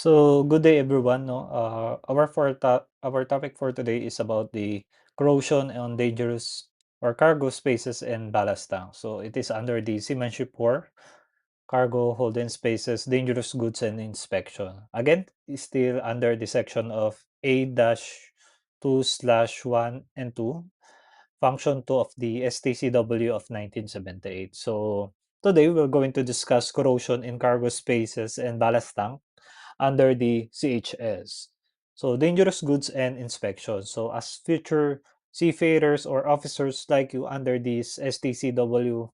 So, good day everyone. No, our topic for today is about the corrosion on dangerous or cargo spaces and ballast tanks. So, it is under the Seamanship War, cargo holding spaces, dangerous goods and inspection. Again, it's still under the section of A-2/1 and 2, Function 2 of the STCW of 1978. So, today we're going to discuss corrosion in cargo spaces and ballast tank under the CHS. So, dangerous goods and inspection. So, as future seafarers or officers like you under this STCW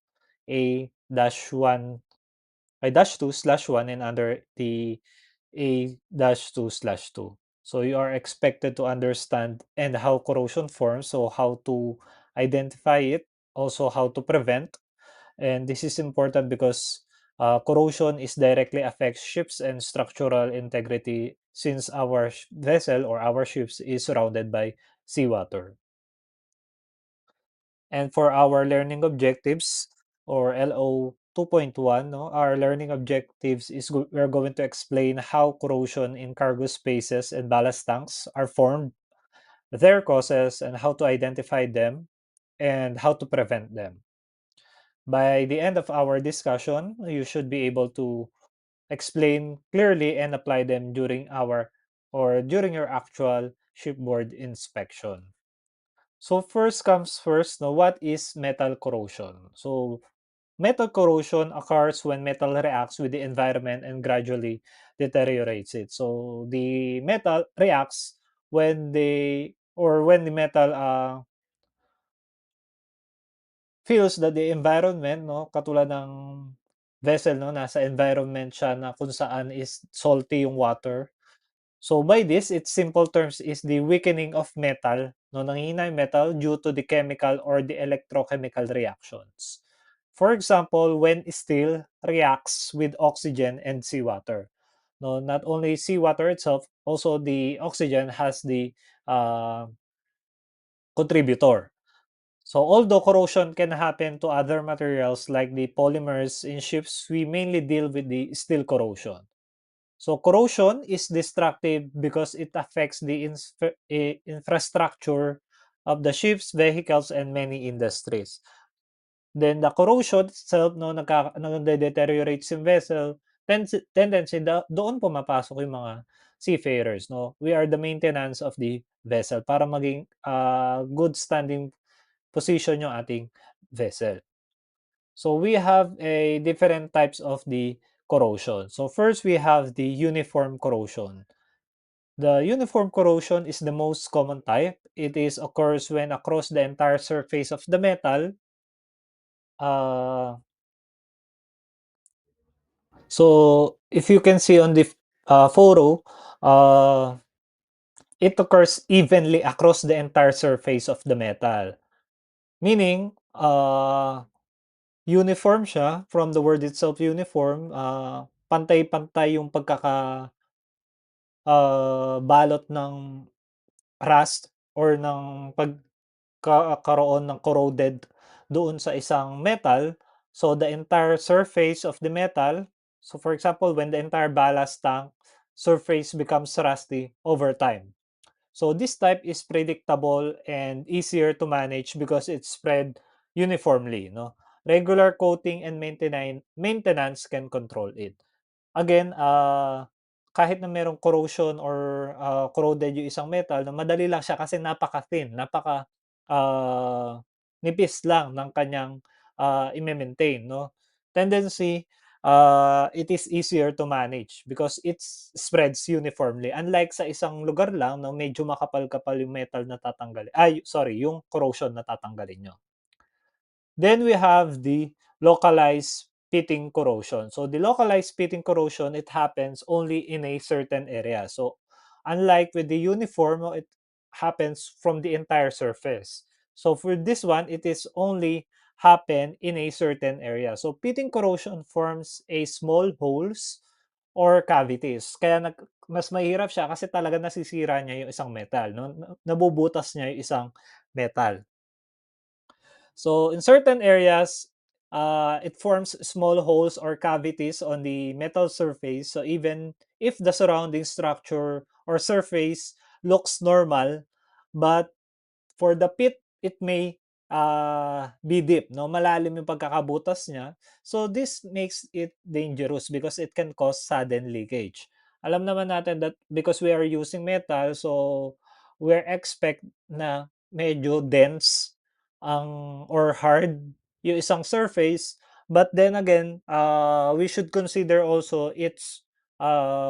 A-1 ay -2/1 and under the A-2/2. So you are expected to understand and how corrosion forms, so how to identify it, also how to prevent. And this is important because corrosion is directly affects ships and structural integrity since our vessel or our ships is surrounded by seawater. And for our learning objectives or LO 2.1, no, our learning objectives is we're going to explain how corrosion in cargo spaces and ballast tanks are formed, their causes, and how to identify them, and how to prevent them. By the end of our discussion, you should be able to explain clearly and apply them during your actual shipboard inspection. So first comes first, no, what is metal corrosion? So metal corrosion occurs when metal reacts with the environment and gradually deteriorates it. So the metal reacts when the metal feels that the environment, no, katulad ng vessel, no, nasa environment siya na kung saan is salty yung water. So by this, its simple terms is the weakening of metal, no, nanghihina yung metal due to the chemical or the electrochemical reactions. For example, when steel reacts with oxygen and seawater. No, not only seawater itself, also the oxygen has the uh, contributor. So although corrosion can happen to other materials like the polymers in ships, we mainly deal with the steel corrosion. So corrosion is destructive because it affects the infrastructure of the ships, vehicles, and many industries. Then the corrosion itself, no, nagde-deteriorates yung vessel, tendency doon pumapasok yung mga seafarers, no. We are the maintenance of the vessel para maging good standing position yung ating vessel. So we have a different types of the corrosion. So first we have the uniform corrosion. The uniform corrosion is the most common type. It is occurs when across the entire surface of the metal. Uh, so if you can see on the photo, uh, it occurs evenly across the entire surface of the metal. Meaning, uniform siya from the word itself uniform, pantay-pantay yung balot ng rust or ng pagkakaroon ng corroded doon sa isang metal. So, the entire surface of the metal, so for example, when the entire ballast tank surface becomes rusty over time. So this type is predictable and easier to manage because it's spread uniformly, no? Regular coating and maintenance can control it. Again, kahit na merong corrosion or corroded yung isang metal, na madali lang siya kasi napaka-thin, nipis lang ng kanyang i-me-maintain, no? Tendency, it is easier to manage because it spreads uniformly. Unlike sa isang lugar lang na medyo makapal-kapal yung metal na tatanggalin ay sorry, yung corrosion na tatanggalin niyo. Then we have the localized pitting corrosion. So the localized pitting corrosion, it happens only in a certain area. So unlike with the uniform, no, it happens from the entire surface. So for this one, it is only happen in a certain area. So pitting corrosion forms a small holes or cavities. Kaya mas mahirap siya kasi talaga nasisira niya yung isang metal, no? Nabubutas niya yung isang metal. So in certain areas, It forms small holes or cavities on the metal surface. So even if the surrounding structure or surface looks normal, but for the pit, it may be deep, no? Malalim yung pagkakabutas niya. So this makes it dangerous because it can cause sudden leakage. Alam naman natin that because we are using metal, so we're expect na medyo dense ang or hard yung isang surface. But then again, we should consider also its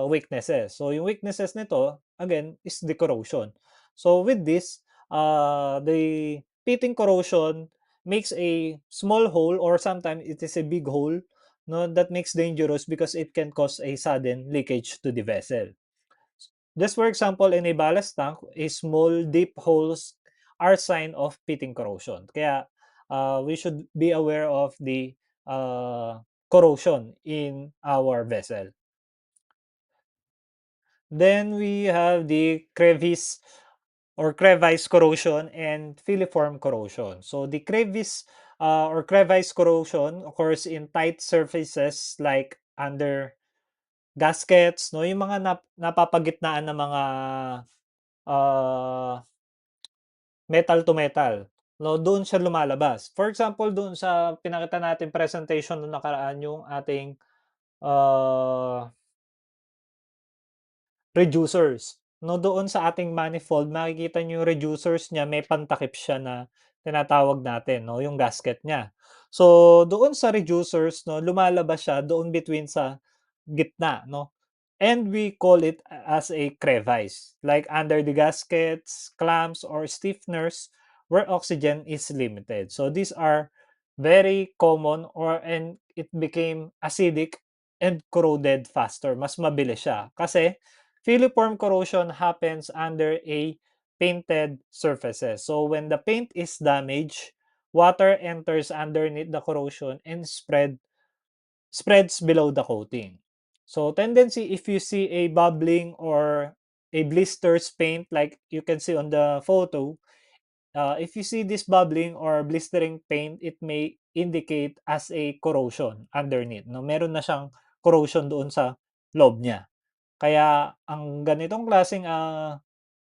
weaknesses. So yung weaknesses nito, again, is the corrosion. So with this, the pitting corrosion makes a small hole or sometimes it is a big hole, no, that makes dangerous because it can cause a sudden leakage to the vessel. Just for example, in a ballast tank, a small deep holes are sign of pitting corrosion. Kaya we should be aware of the corrosion in our vessel. Then we have the crevice or crevice corrosion and filiform corrosion. So the crevice or crevice corrosion occurs in tight surfaces like under gaskets, no, yung mga napapagitnaan ng mga uh, metal to metal. No, doon siya lumalabas. For example, doon sa pinakita natin presentation nung nakaraan yung ating uh, reducers. No, doon sa ating manifold makikita niyo yung reducers niya may pantakip siya na tinatawag natin 'no, yung gasket niya. So, doon sa reducers 'no, lumalabas siya doon between sa gitna 'no, and we call it as a crevice, like under the gaskets, clamps, or stiffeners where oxygen is limited. So, these are very common and it became acidic and corroded faster, mas mabilis siya kasi filiform corrosion happens under a painted surfaces. So when the paint is damaged, water enters underneath the corrosion and spreads below the coating. So tendency if you see a bubbling or a blisters paint like you can see on the photo, if you see this bubbling or blistering paint, it may indicate as a corrosion underneath. No, meron na siyang corrosion doon sa loob niya. Kaya ang ganitong klaseng,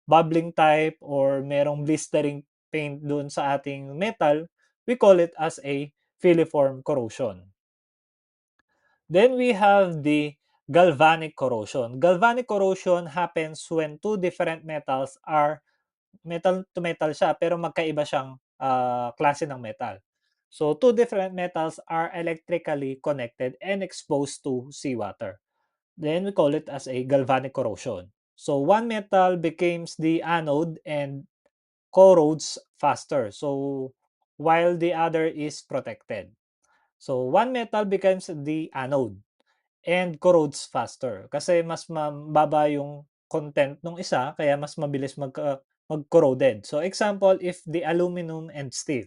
bubbling type or merong blistering paint doon sa ating metal, we call it as a filiform corrosion. Then we have the galvanic corrosion. Galvanic corrosion happens when two different metals are metal to metal siya pero magkaiba siyang, klase ng metal. So, two different metals are electrically connected and exposed to seawater. Then we call it as a galvanic corrosion. So one metal becomes the anode and corrodes faster. So while the other is protected. So one metal becomes the anode and corrodes faster kasi mas mababa yung content ng isa kaya mas mabilis mag-corroded. So example, if the aluminum and steel.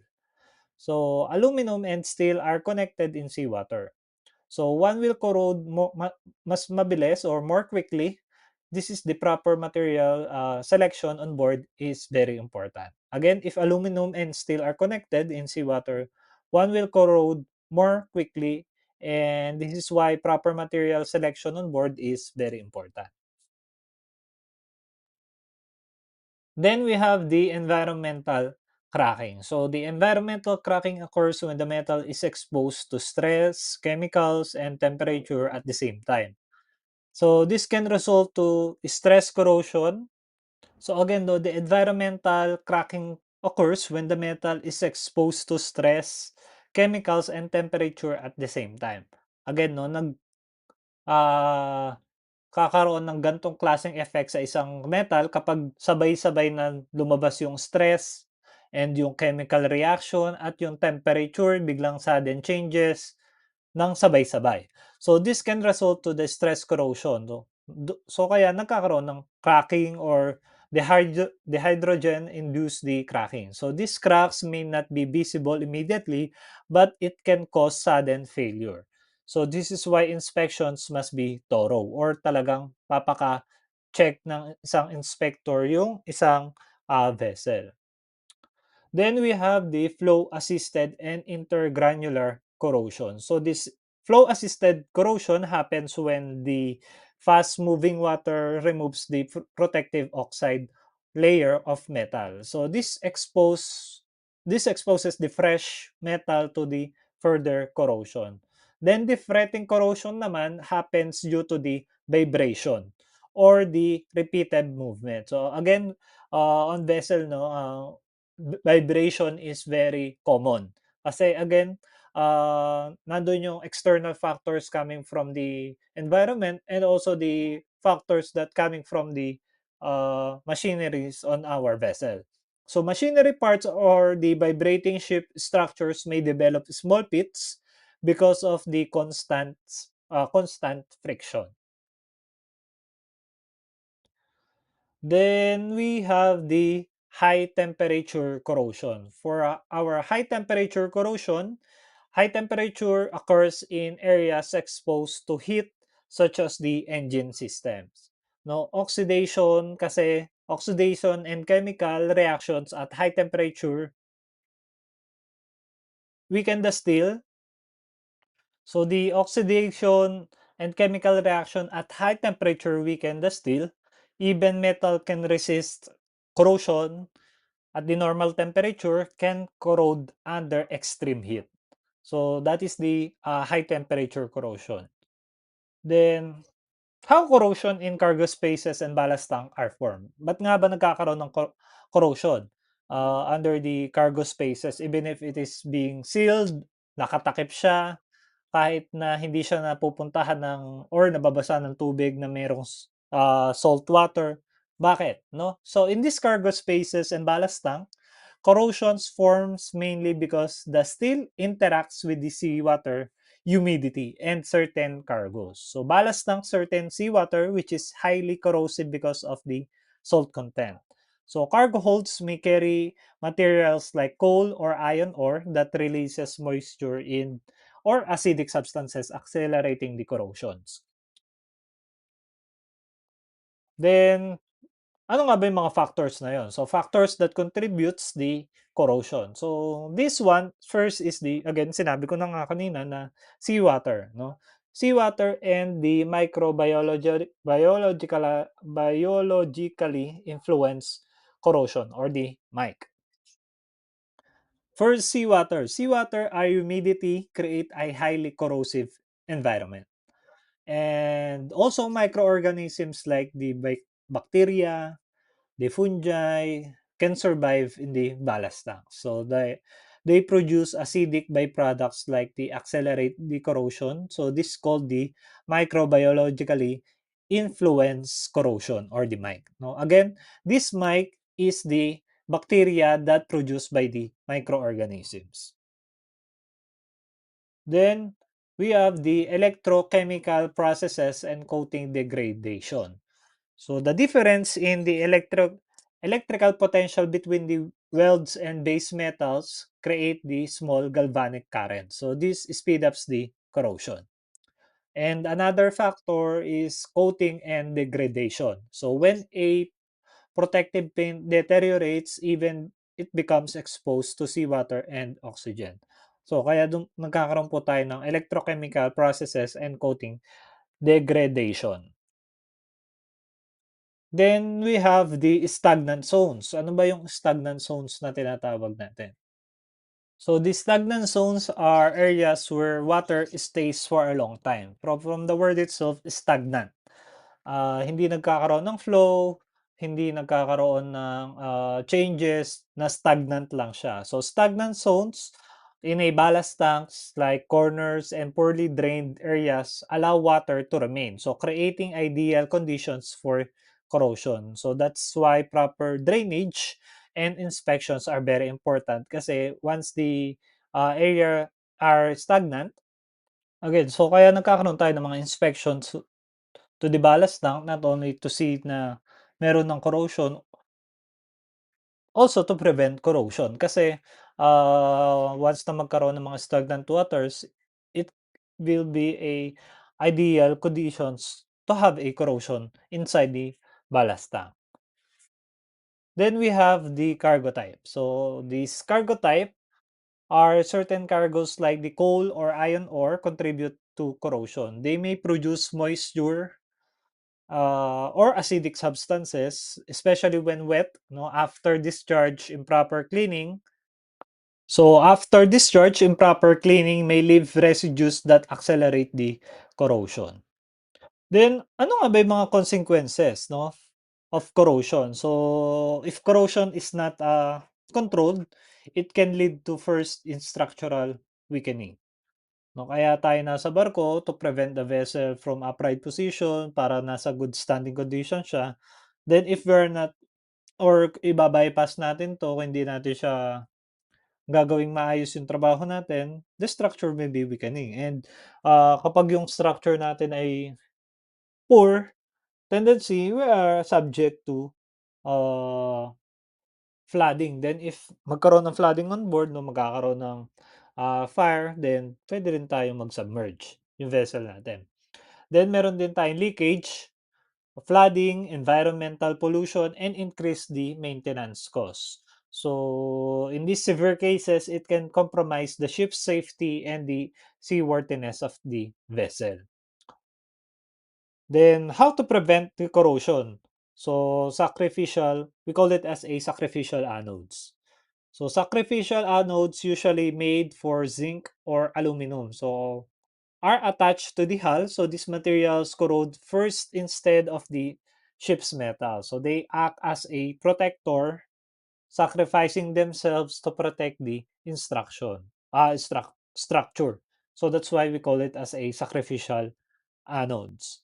So aluminum and steel are connected in seawater. So one will corrode mas mabilis or more quickly. This is the proper material selection on board is very important. Again, if aluminum and steel are connected in seawater, one will corrode more quickly, and this is why proper material selection on board is very important. Then we have the environmental cracking. So the environmental cracking occurs when the metal is exposed to stress, chemicals, and temperature at the same time. So this can result to stress corrosion. So again, though, the environmental cracking occurs when the metal is exposed to stress, chemicals, and temperature at the same time. Again, no, ah, kakaroon ng gantong klaseng effect sa isang metal kapag sabay-sabay na lumabas yung stress and yung chemical reaction at yung temperature, biglang sudden changes ng sabay-sabay. So this can result to the stress corrosion. So kaya nagkakaroon ng cracking or the hydrogen induce the cracking. So these cracks may not be visible immediately, but it can cause sudden failure. So this is why inspections must be thorough or talagang papaka-check ng isang inspector yung isang vessel. Then we have the flow assisted and intergranular corrosion. So this flow-assisted corrosion happens when the fast-moving water removes the protective oxide layer of metal. So this exposes the fresh metal to the further corrosion. Then the fretting corrosion naman happens due to the vibration or the repeated movement. So again, on vessel, no, vibration is very common. Kasi again, nandun yung external factors coming from the environment and also the factors that coming from the machineries on our vessel. So machinery parts or the vibrating ship structures may develop small pits because of the constant friction. Then we have the high temperature corrosion. For our high temperature corrosion, high temperature occurs in areas exposed to heat such as the engine systems. No, oxidation and chemical reactions at high temperature weaken the steel. So the oxidation and chemical reaction at high temperature weaken the steel. Even metal can resist corrosion at the normal temperature can corrode under extreme heat. So that is the high temperature corrosion. Then, how corrosion in cargo spaces and ballast tank are formed? Ba't nga ba nagkakaroon ng corrosion under the cargo spaces even if it is being sealed, nakatakip siya, kahit na hindi siya napupuntahan ng or nababasa ng tubig na mayroong salt water. Bakit, no? So in these cargo spaces and ballast tank, corrosion forms mainly because the steel interacts with the seawater, humidity, and certain cargoes. So ballast tank certain seawater which is highly corrosive because of the salt content. So cargo holds may carry materials like coal or iron ore that releases moisture in or acidic substances accelerating the corrosions. Then ano nga ba yung mga factors na yon? So, factors that contributes the corrosion. So, this one, first is the, again, sinabi ko na nga kanina na seawater, no? Seawater and the biologically influence corrosion or the mic. First, seawater. Seawater or humidity create a highly corrosive environment. And also microorganisms like the bacteria, the fungi can survive in the ballast tank. So they produce acidic byproducts like the accelerate the corrosion. So this is called the microbiologically influence corrosion or the mic. No, again, this mic is the bacteria that produced by the microorganisms. Then we have the electrochemical processes and coating degradation. So the difference in the electrical potential between the welds and base metals create the small galvanic current. So this speed ups the corrosion. And another factor is coating and degradation. So when a protective paint deteriorates, even it becomes exposed to seawater and oxygen. So kaya nagkakaroon po tayo ng electrochemical processes and coating degradation. Then we have the stagnant zones. Ano ba yung stagnant zones na tinatawag natin? So the stagnant zones are areas where water stays for a long time. From the word itself, stagnant. Hindi nagkakaroon ng flow, hindi nagkakaroon ng changes, na stagnant lang siya. So stagnant zones in a ballast tanks like corners and poorly drained areas allow water to remain. So creating ideal conditions for corrosion. So that's why proper drainage and inspections are very important kasi once the area are stagnant, again, so kaya nagkakaroon tayo ng mga inspections to the ballast tank not only to see na meron ng corrosion, also to prevent corrosion. Kasi, once na magkaroon ng mga stagnant waters, it will be a ideal conditions to have a corrosion inside the ballast tank. Then we have the cargo type. So, this cargo type are certain cargoes like the coal or iron ore contribute to corrosion. They may produce moisture or acidic substances, especially when wet, no, after discharge, improper cleaning. So after discharge, improper cleaning may leave residues that accelerate the corrosion. Then, ano nga ba yung mga consequences, no, of corrosion? So, if corrosion is not controlled, it can lead to first in structural weakening. No, kaya tayo nasa barko to prevent the vessel from upright position para nasa good standing condition siya. Then if we're not or iba-bypass natin 'to kung hindi natin siya gagawing maayos yung trabaho natin, the structure may be weakening and, kapag yung structure natin ay poor, tendency we are subject to, uh, flooding. Then if magkaroon ng flooding on board 'no, magkakaroon ng, fire, then puwede rin tayong mag-submerge yung vessel natin. Then meron din tayong leakage, flooding, environmental pollution, and increase the maintenance costs. So, in these severe cases, it can compromise the ship's safety and the seaworthiness of the vessel. Then, how to prevent the corrosion? So, we call it as a sacrificial anodes. So, sacrificial anodes usually made for zinc or aluminum. So, are attached to the hull. So these materials corrode first instead of the ship's metal. So they act as a protector, sacrificing themselves to protect the structure. So that's why we call it as a sacrificial anodes.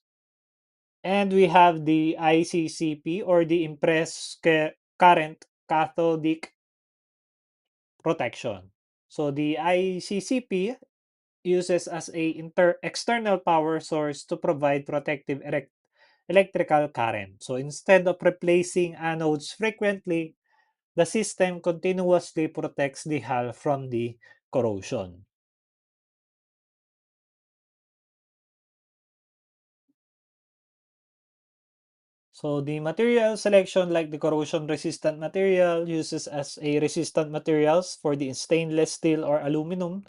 And we have the ICCP or the current cathodic protection. So the ICCP uses as a external power source to provide protective electrical current. So instead of replacing anodes frequently, the system continuously protects the hull from the corrosion. So the material selection, like the corrosion resistant material, uses as a resistant materials for the stainless steel or aluminum.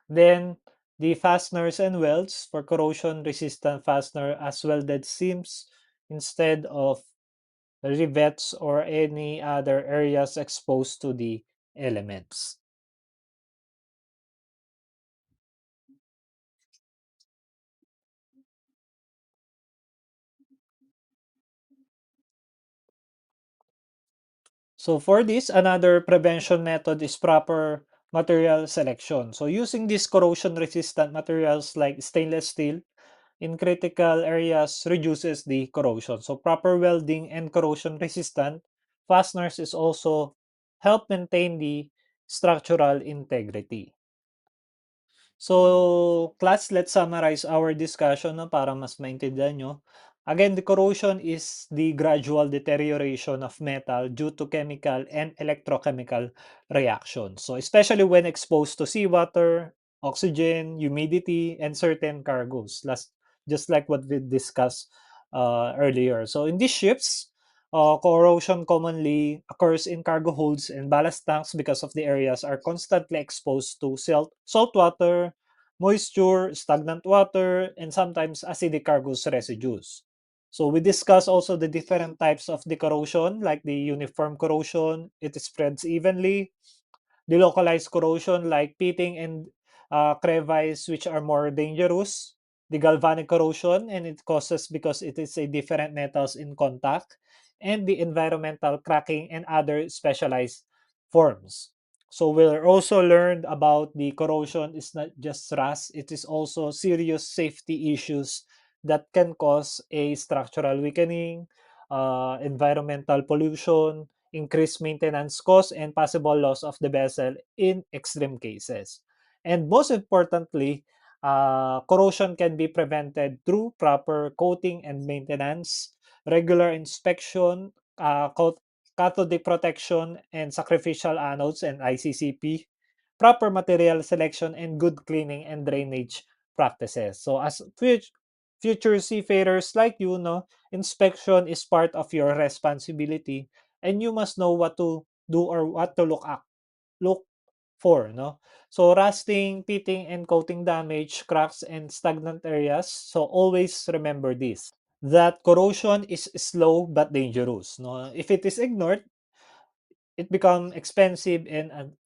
Then the fasteners and welds for corrosion resistant fastener as welded seams instead of rivets or any other areas exposed to the elements. So for this, another prevention method is proper material selection. So using these corrosion resistant materials like stainless steel in critical areas reduces the corrosion. So proper welding and corrosion resistant fasteners is also help maintain the structural integrity. So, class, let's summarize our discussion no, para mas maintindihan nyo. Again, the corrosion is the gradual deterioration of metal due to chemical and electrochemical reactions. So, especially when exposed to seawater, oxygen, humidity, and certain cargoes, just like what we discussed earlier. So, in these ships, corrosion commonly occurs in cargo holds and ballast tanks because of the areas are constantly exposed to salt water, moisture, stagnant water, and sometimes acidic cargoes residues. So we discuss also the different types of the corrosion, like the uniform corrosion. It spreads evenly. The localized corrosion like pitting and crevice, which are more dangerous. The galvanic corrosion, and it causes because it is a different metals in contact. And the environmental cracking and other specialized forms. So we'll also learn about the corrosion is not just rust, it is also serious safety issues that can cause a structural weakening, environmental pollution, increased maintenance costs, and possible loss of the vessel in extreme cases. And most importantly, corrosion can be prevented through proper coating and maintenance, regular inspection, cathodic protection, and sacrificial anodes and ICCP, proper material selection, and good cleaning and drainage practices. So as future seafarers like you know, inspection is part of your responsibility and you must know what to do or what to look 4, no? So rusting, pitting, and coating damage, cracks, and stagnant areas. So always remember this, that corrosion is slow but dangerous. No? If it is ignored, it become expensive and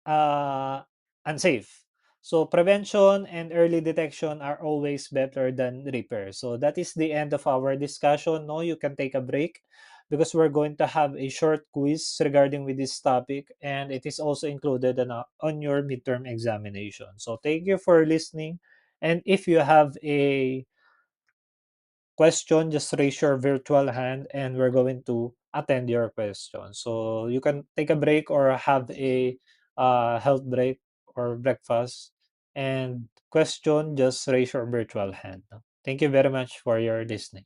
unsafe. So prevention and early detection are always better than repair. So that is the end of our discussion. No, you can take a break because we're going to have a short quiz regarding with this topic, and it is also included on your midterm examination. So thank you for listening. And if you have a question, just raise your virtual hand and we're going to attend your question. So you can take a break or have a health break or breakfast. And question, just raise your virtual hand. Thank you very much for your listening.